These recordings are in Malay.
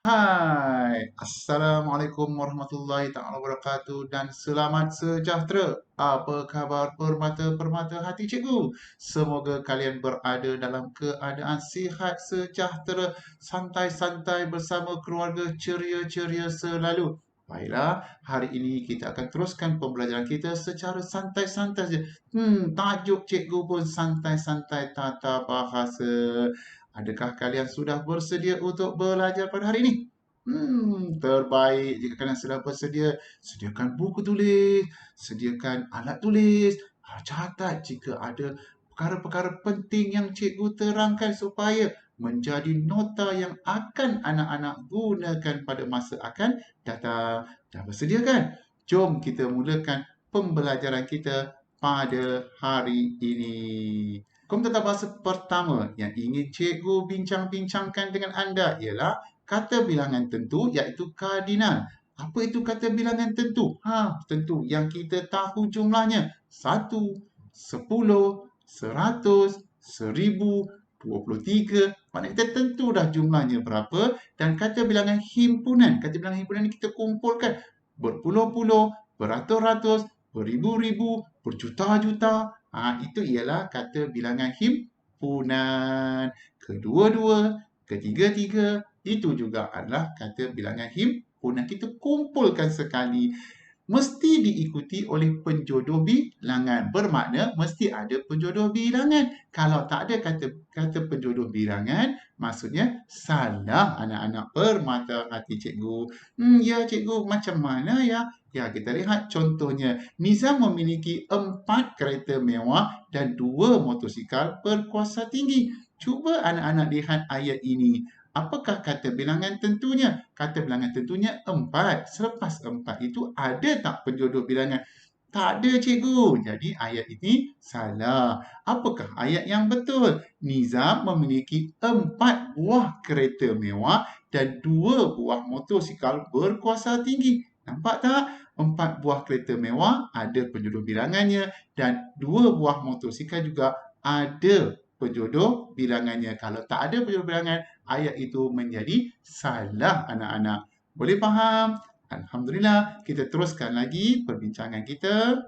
Hai, Assalamualaikum warahmatullahi taala wabarakatuh dan selamat sejahtera. Apa khabar permata-permata hati cikgu? Semoga kalian berada dalam keadaan sihat sejahtera, santai-santai bersama keluarga ceria-ceria selalu. Baiklah, hari ini kita akan teruskan pembelajaran kita secara santai-santai saja. Tajuk cikgu pun santai-santai tata bahasa. Adakah kalian sudah bersedia untuk belajar pada hari ini? Terbaik jika kalian sudah bersedia. Sediakan buku tulis, sediakan alat tulis. Catat jika ada perkara-perkara penting yang cikgu terangkan supaya menjadi nota yang akan anak-anak gunakan pada masa akan datang. Dah bersedia kan? Jom kita mulakan pembelajaran kita pada hari ini. Komputer bahasa pertama yang ingin cikgu bincang-bincangkan dengan anda ialah kata bilangan tentu iaitu kardinal. Apa itu kata bilangan tentu? Tentu yang kita tahu jumlahnya. 1, 10, 100, 1000, 23. Maknanya kita tentu dah jumlahnya berapa. Dan kata bilangan himpunan. Kata bilangan himpunan ini kita kumpulkan berpuluh-puluh, beratus-ratus, beribu-ribu, berjuta-juta. Itu ialah kata bilangan himpunan. Kedua-dua, ketiga-tiga, itu juga adalah kata bilangan himpunan. Kita kumpulkan sekali. Mesti diikuti oleh penjodoh bilangan. Bermakna mesti ada penjodoh bilangan. Kalau tak ada kata penjodoh bilangan, maksudnya salah anak-anak permata hati cikgu. Ya cikgu, macam mana ya? Ya, kita lihat contohnya. Nizam memiliki 4 kereta mewah dan 2 motosikal berkuasa tinggi. Cuba anak-anak lihat ayat ini. Apakah kata bilangan tentunya? Kata bilangan tentunya 4. Selepas 4 itu ada tak penjodoh bilangan? Tak ada cikgu. Jadi ayat ini salah. Apakah ayat yang betul? Nizam memiliki 4 buah kereta mewah dan 2 buah motosikal berkuasa tinggi. Nampak tak? 4 buah kereta mewah ada penjodoh bilangannya dan 2 buah motosikal juga ada penjodoh bilangannya. Kalau tak ada penjodoh bilangan, ayat itu menjadi salah anak-anak. Boleh faham? Alhamdulillah. Kita teruskan lagi perbincangan kita.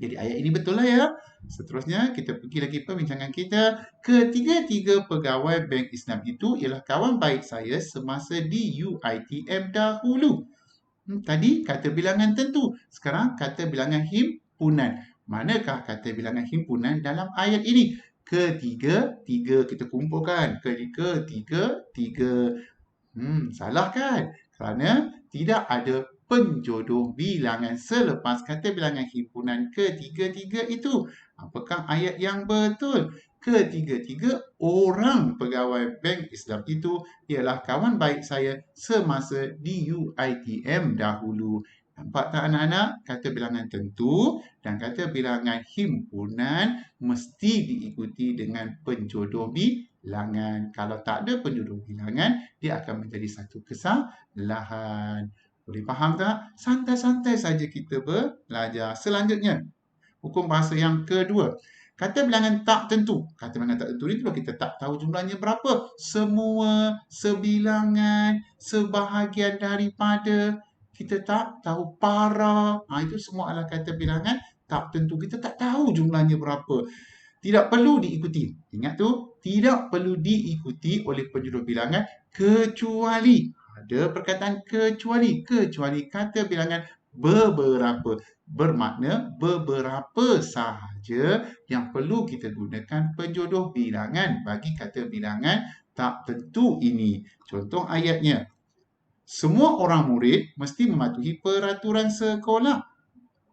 Jadi ayat ini betul lah ya. Seterusnya kita pergi lagi perbincangan kita. Ketiga-tiga pegawai Bank Islam itu ialah kawan baik saya semasa di UiTM dahulu. Tadi kata bilangan tentu. Sekarang kata bilangan himpunan. Manakah kata bilangan himpunan dalam ayat ini? Ketiga, tiga kita kumpulkan. Ketiga, tiga, tiga. Salah kan? Kerana tidak ada penjodoh bilangan selepas kata bilangan himpunan ketiga-tiga itu. Apakah ayat yang betul? Ketiga-tiga orang pegawai Bank Islam itu ialah kawan baik saya semasa di UiTM dahulu. Nampak tak anak-anak? Kata bilangan tentu dan kata bilangan himpunan mesti diikuti dengan penjodoh bilangan. Kalau tak ada penjodoh bilangan, dia akan menjadi satu kesalahan. Boleh faham tak? Santai-santai saja kita belajar. Selanjutnya, hukum bahasa yang kedua. Kata bilangan tak tentu. Kata bilangan tak tentu ni kalau kita tak tahu jumlahnya berapa. Semua, sebilangan, sebahagian daripada. Kita tak tahu para. Itu semua adalah kata bilangan tak tentu. Kita tak tahu jumlahnya berapa. Tidak perlu diikuti. Ingat tu, tidak perlu diikuti oleh penjodoh bilangan kecuali ada perkataan kecuali kata bilangan beberapa. Bermakna beberapa sahaja yang perlu kita gunakan penjodoh bilangan bagi kata bilangan tak tentu ini. Contoh ayatnya. Semua orang murid mesti mematuhi peraturan sekolah.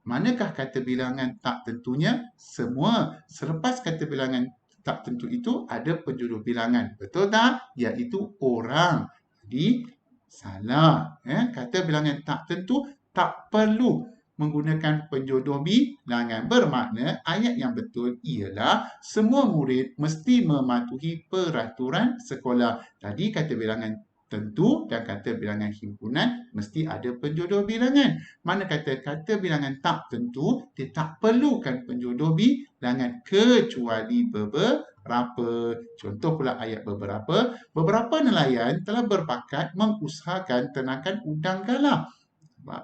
Manakah kata bilangan tak tentunya? Semua. Selepas kata bilangan tak tentu itu ada penjodoh bilangan. Betul tak? Iaitu orang. Jadi salah. Kata bilangan tak tentu tak perlu menggunakan penjodoh bilangan. Bermakna ayat yang betul ialah semua murid mesti mematuhi peraturan sekolah. Tadi kata bilangan tentu dan kata bilangan himpunan mesti ada penjodoh bilangan. Mana kata bilangan tak tentu, dia tak perlukan penjodoh bilangan kecuali beberapa. beberapa. Contoh pula ayat beberapa. Beberapa nelayan telah berbakat mengusahakan ternakan udang galah.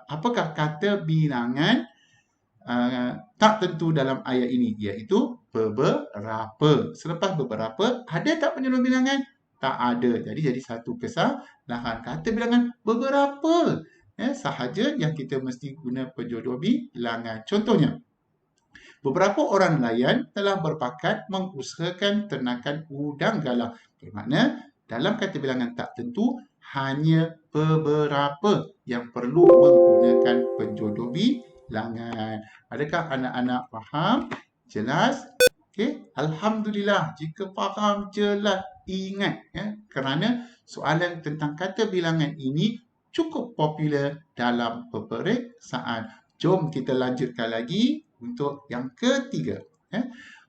Apakah kata bilangan tak tentu dalam ayat ini? Iaitu beberapa. Selepas beberapa, ada tak penyuluh bilangan? Tak ada. Jadi satu kesalahan. Kata bilangan beberapa. Sahaja yang kita mesti guna penjodoh bilangan. Contohnya, beberapa orang nelayan telah berbakat mengusahakan ternakan udang galah. Bermakna, dalam kata bilangan tak tentu, hanya beberapa yang perlu menggunakan penjodoh bilangan. Adakah anak-anak faham? Jelas? Okey, Alhamdulillah. Jika faham, jelas, ingat. Kerana soalan tentang kata bilangan ini cukup popular dalam peperiksaan. Jom kita lanjutkan lagi untuk yang ketiga.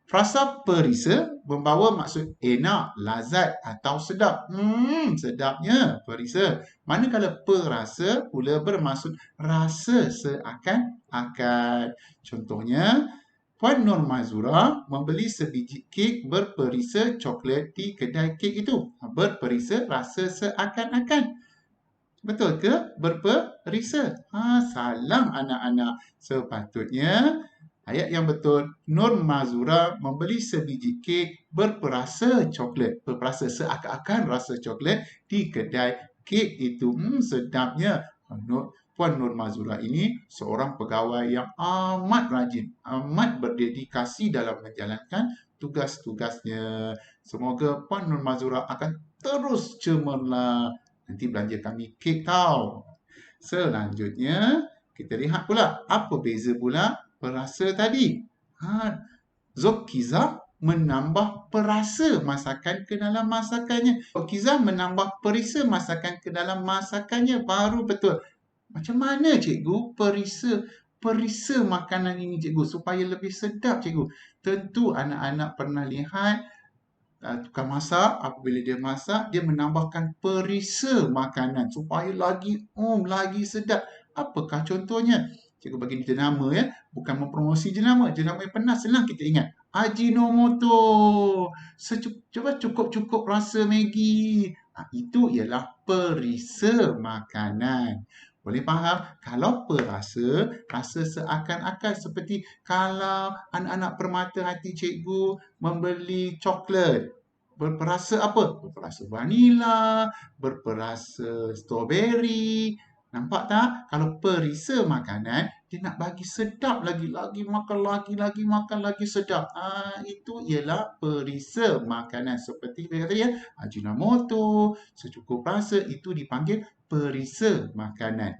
Frasa perisa membawa maksud enak, lazat atau sedap. Sedapnya perisa. Manakala perasa pula bermaksud rasa seakan-akan. Contohnya, Puan Nur Mazura membeli sebiji kek berperisa coklat di kedai kek itu. Berperisa rasa seakan-akan. Betul ke? Berperisa. Salah anak-anak. Sepatutnya ayat yang betul, Nur Mazura membeli sebiji kek berperasa coklat. Berperasa seakan-akan rasa coklat di kedai kek itu. Sedapnya. Puan Nur Mazura ini seorang pegawai yang amat rajin, amat berdedikasi dalam menjalankan tugas-tugasnya. Semoga Puan Nur Mazura akan terus cemerlang. Nanti belanja kami kek tau. Selanjutnya, kita lihat pula apa beza pula perasa tadi. Zokiza menambah perasa masakan ke dalam masakannya. Zokiza menambah perisa masakan ke dalam masakannya. Baru betul. Macam mana cikgu perisa makanan ini cikgu supaya lebih sedap cikgu? Tentu anak-anak pernah lihat tukang masak, apabila dia masak, dia menambahkan perisa makanan supaya lagi sedap. Apakah contohnya? Cikgu bagi jenama bukan mempromosi jenama. Jenama yang pernah senang kita ingat. Ajinomoto. Coba cukup-cukup rasa Maggi. Itu ialah perisa makanan. Boleh faham? Kalau perasa, rasa seakan-akan seperti kalau anak-anak permata hati cikgu membeli coklat. Berperasa apa? Berperasa vanila, berperasa strawberry. Nampak tak? Kalau perisa makanan, dia nak bagi sedap lagi makan lagi sedap. Itu ialah perisa makanan. Seperti saya kata Ajinomoto, secukup rasa, itu dipanggil perisa makanan.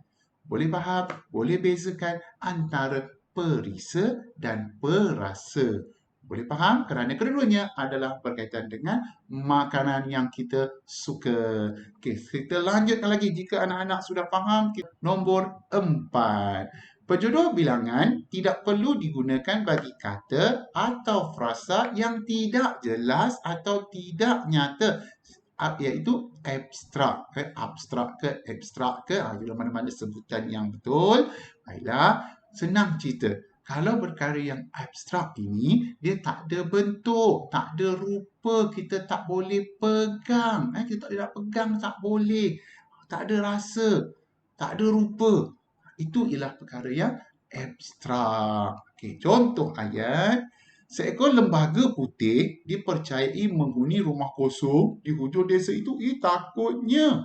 Boleh faham? Boleh bezakan antara perisa dan perasa. Boleh faham? Kerana kedua-duanya adalah berkaitan dengan makanan yang kita suka. Okey, kita lanjutkan lagi. Jika anak-anak sudah faham, nombor 4. Penjodoh bilangan tidak perlu digunakan bagi kata atau frasa yang tidak jelas atau tidak nyata, iaitu abstrak ke bila mana-mana sebutan yang betul. Baiklah, senang cerita. Kalau perkara yang abstrak ini, dia tak ada bentuk, tak ada rupa, kita tak boleh pegang. Kita tak pegang, tak boleh. Tak ada rasa, tak ada rupa. Itu ialah perkara yang abstrak. Okey, contoh ayat. Seekor lembaga putih dipercayai menghuni rumah kosong di hujung desa itu. Takutnya.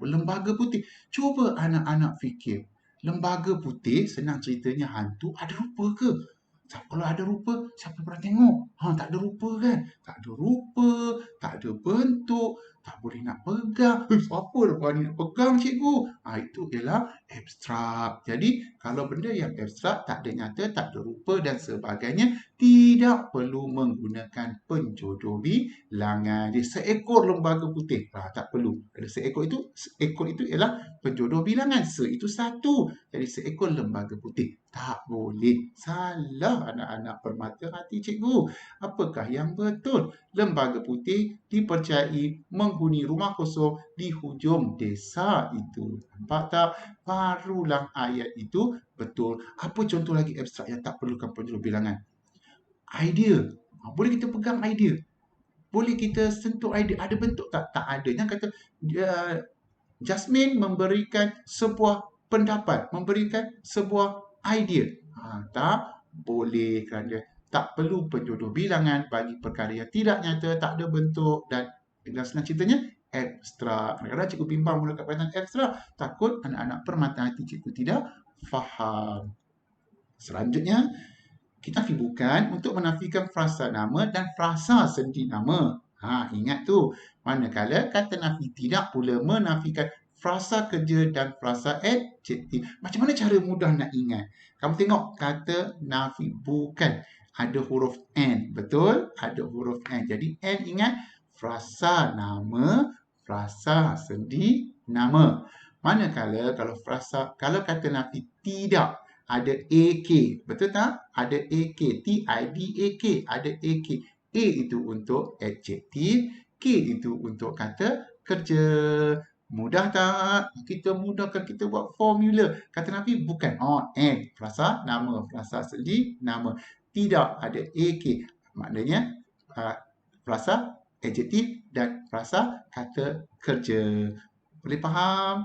Lembaga putih. Cuba anak-anak fikir. Lembaga putih, senang ceritanya hantu, ada rupa ke? Kalau ada rupa, siapa pernah tengok? Tak ada rupa kan? Tak ada rupa, tak ada bentuk, tak boleh nak pegang. Siapa berani nak pegang cikgu? Itu ialah abstrak. Jadi, kalau benda yang abstrak, tak ada nyata, tak ada rupa dan sebagainya, tidak perlu menggunakan penjodoh bilangan. Jadi, seekor lembaga putih, tak perlu. Ada ekor itu ialah penjodoh bilangan. Itu satu. Jadi, seekor lembaga putih. Tak boleh. Salah anak-anak permata hati cikgu. Apakah yang betul? Lembaga putih dipercayai menghuni rumah kosong di hujung desa itu. Nampak tak? Barulah ayat itu betul. Apa contoh lagi abstrak yang tak perlukan penjodoh bilangan? Idea. Boleh kita pegang idea. boleh kita sentuh idea. Ada bentuk tak? Tak ada. Yang kata Jasmine memberikan sebuah pendapat, memberikan sebuah idea. Tak boleh kerana tak perlu penjodoh bilangan bagi perkara yang tidak nyata, tak ada bentuk dan senang ceritanya abstrak. Kadang-kadang cikgu bimbang menggunakan perkataan abstrak, takut anak-anak permata hati cikgu tidak faham. Selanjutnya, kita nafi bukan untuk menafikan frasa nama dan frasa sendi nama. Ingat tu. Manakala kata nafi tidak pula menafikan frasa kerja dan frasa adjektif. Macam mana cara mudah nak ingat? Kamu tengok kata nafi bukan. Ada huruf N. Betul? Ada huruf N. Jadi N ingat frasa nama, frasa sendi nama. Manakala kalau kata nafi tidak, ada AK. Betul tak? Ada AK. T-I-D-A-K. Ada AK. A itu untuk adjektif. K itu untuk kata kerja. Mudah tak? Kita mudahkan kita buat formula. Kata nafi bukan. N. Frasa nama. Frasa sendi nama. Tidak. Ada AK. Maknanya frasa adjektif dan frasa kata kerja. Boleh faham?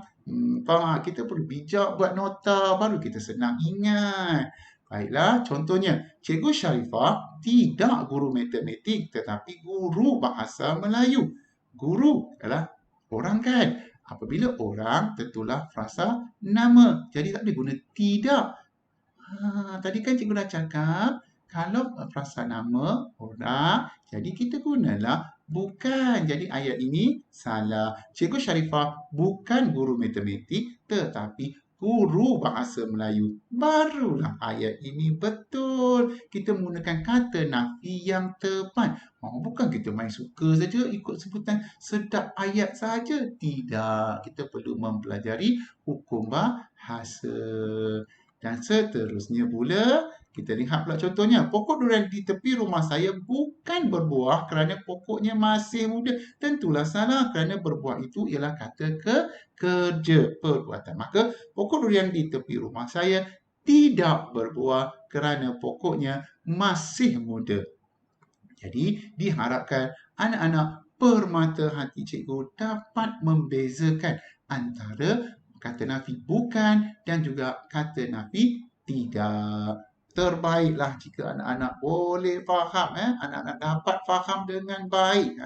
Faham? Kita perlu bijak buat nota, baru kita senang ingat. Baiklah, contohnya, Cikgu Sharifah tidak guru matematik tetapi guru bahasa Melayu. Guru adalah orang kan? Apabila orang, tentulah frasa nama. Jadi tak boleh guna tidak. Tadi kan cikgu dah cakap, kalau frasa nama orang, jadi kita gunalah bukan. Jadi ayat ini salah. Cikgu Sharifah bukan guru matematik tetapi guru bahasa Melayu. Barulah ayat ini betul. Kita menggunakan kata nafi yang tepat. Bukan kita main suka saja ikut sebutan sedap ayat saja. Tidak. Kita perlu mempelajari hukum bahasa. Dan seterusnya pula, kita lihat pula contohnya. Pokok durian di tepi rumah saya bukan berbuah kerana pokoknya masih muda. Tentulah salah kerana berbuah itu ialah kata kerja, perbuatan. Maka pokok durian di tepi rumah saya tidak berbuah kerana pokoknya masih muda. Jadi diharapkan anak-anak permata hati cikgu dapat membezakan antara kata nafi bukan dan juga kata nafi tidak. Terbaiklah jika anak-anak boleh faham, anak-anak dapat faham dengan baik.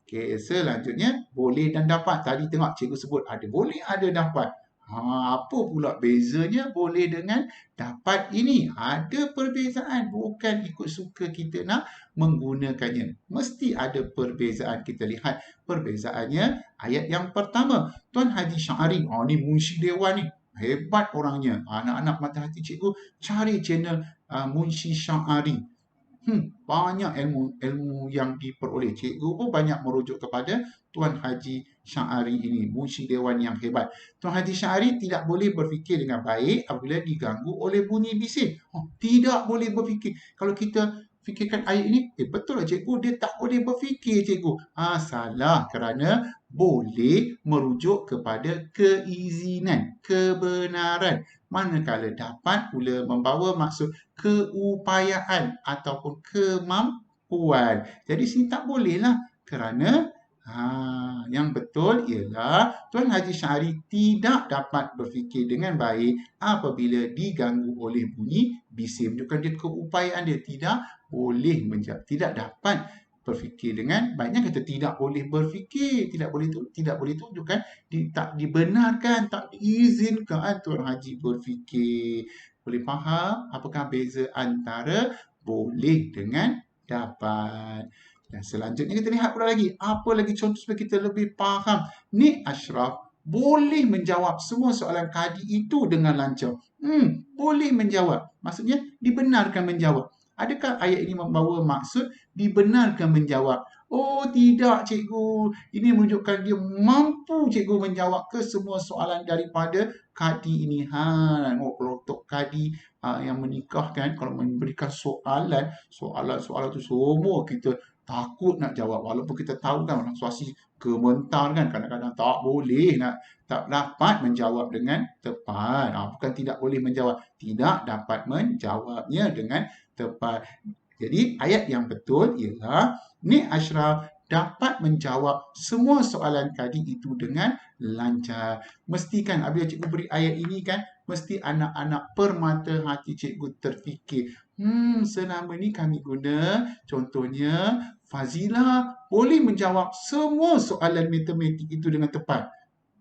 Okey, selanjutnya boleh dan dapat. Tadi tengok cikgu sebut ada boleh, ada dapat. Apa pula bezanya boleh dengan dapat ini? Ada perbezaan, bukan ikut suka kita nak menggunakannya. Mesti ada perbezaan. Kita lihat perbezaannya ayat yang pertama. Tuan Haji Syahari, ni Munshi Dewan ni. Hebat orangnya. Anak-anak mata hati cikgu cari channel Munshi Syahari. Banyak ilmu yang diperoleh. Cikgu pun banyak merujuk kepada Tuan Haji Syahari ini. Munshi Dewan yang hebat. Tuan Haji Syahari tidak boleh berfikir dengan baik apabila diganggu oleh bunyi bising. Tidak boleh berfikir. Kalau kita fikirkan ayat ini, betul lah cikgu, dia tak boleh berfikir cikgu. Salah kerana boleh merujuk kepada keizinan, kebenaran. Manakala dapat pula membawa maksud keupayaan ataupun kemampuan. Jadi sini tak bolehlah kerana yang betul ialah Tuan Haji Syahari tidak dapat berfikir dengan baik apabila diganggu oleh bunyi bising. Menunjukkan dia keupayaan dia tidak boleh menjawab, tidak dapat berfikir dengan baiknya kata tidak boleh berfikir, tidak boleh tunjukkan tak dibenarkan, tak diizinkan Tuan Haji berfikir. Boleh faham apakah beza antara boleh dengan dapat? Dan selanjutnya kita lihat pula lagi. Apa lagi contoh supaya kita lebih faham. Ni Ashraf boleh menjawab semua soalan kadi itu dengan lancar. Boleh menjawab. Maksudnya dibenarkan menjawab. Adakah ayat ini membawa maksud dibenarkan menjawab? Tidak cikgu. Ini menunjukkan dia mampu cikgu menjawab ke semua soalan daripada kadi ini. Kalau untuk kadi yang menikahkan, kalau memberikan soalan tu semua kita takut nak jawab. Walaupun kita tahu kan situasi gementar kan, kadang-kadang tak boleh tak dapat menjawab dengan tepat. Bukan tidak boleh menjawab, tidak dapat menjawabnya dengan tepat. Jadi ayat yang betul ialah ni Ashraf dapat menjawab semua soalan tadi itu dengan lancar. Mestikan apabila cikgu beri ayat ini kan, mesti anak-anak permata hati cikgu terfikir. Selama ni kami guna contohnya Fazilah boleh menjawab semua soalan matematik itu dengan tepat.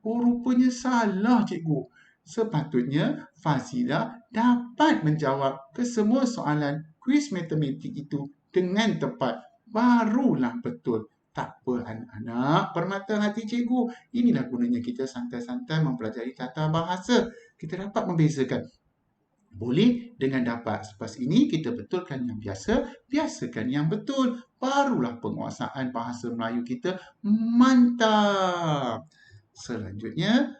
Oh, rupanya salah cikgu. Sepatutnya Fazilah dapat menjawab ke semua soalan kuis matematik itu dengan tepat. Barulah betul. Tak apa anak-anak, permata hati cikgu. Inilah gunanya kita santai-santai mempelajari tata bahasa. Kita dapat membezakan boleh dengan dapat. Selepas ini kita betulkan yang biasa, biasakan yang betul. Barulah penguasaan bahasa Melayu kita mantap. Selanjutnya,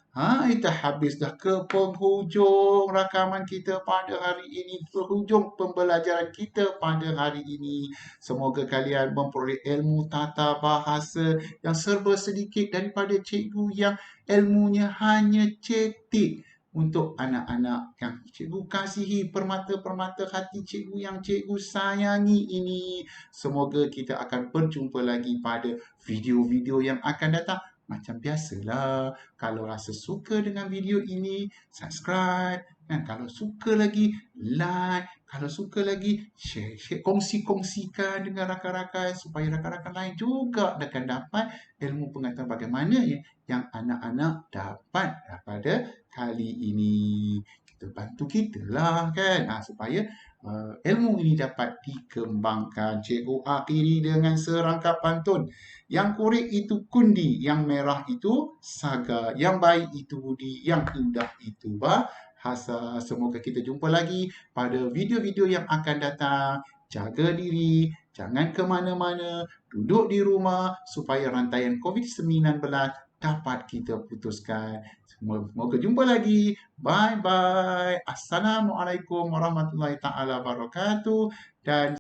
kita habis dah ke penghujung rakaman kita pada hari ini, penghujung pembelajaran kita pada hari ini. Semoga kalian memperoleh ilmu tata bahasa yang serba sedikit daripada cikgu yang ilmunya hanya cetek. Untuk anak-anak yang cikgu kasihi, permata-permata hati cikgu yang cikgu sayangi ini. Semoga kita akan berjumpa lagi pada video-video yang akan datang. Macam biasalah, kalau rasa suka dengan video ini, subscribe. Dan kalau suka lagi, like. Kalau suka lagi, share. Kongsi-kongsikan dengan rakan-rakan supaya rakan-rakan lain juga akan dapat ilmu pengetahuan bagaimana yang anak-anak dapat daripada kali ini. Kita bantu kita lah kan, supaya ilmu ini dapat dikembangkan. Cikgu akhiri dengan serangkap pantun. Yang kurik itu kundi, yang merah itu saga, yang baik itu budi, yang indah itu bahasa. Semoga kita jumpa lagi pada video-video yang akan datang. Jaga diri, jangan ke mana-mana, duduk di rumah supaya rantaian COVID-19 dapat kita putuskan. Semoga jumpa lagi. Bye-bye. Assalamualaikum warahmatullahi taala wabarakatuh. Dan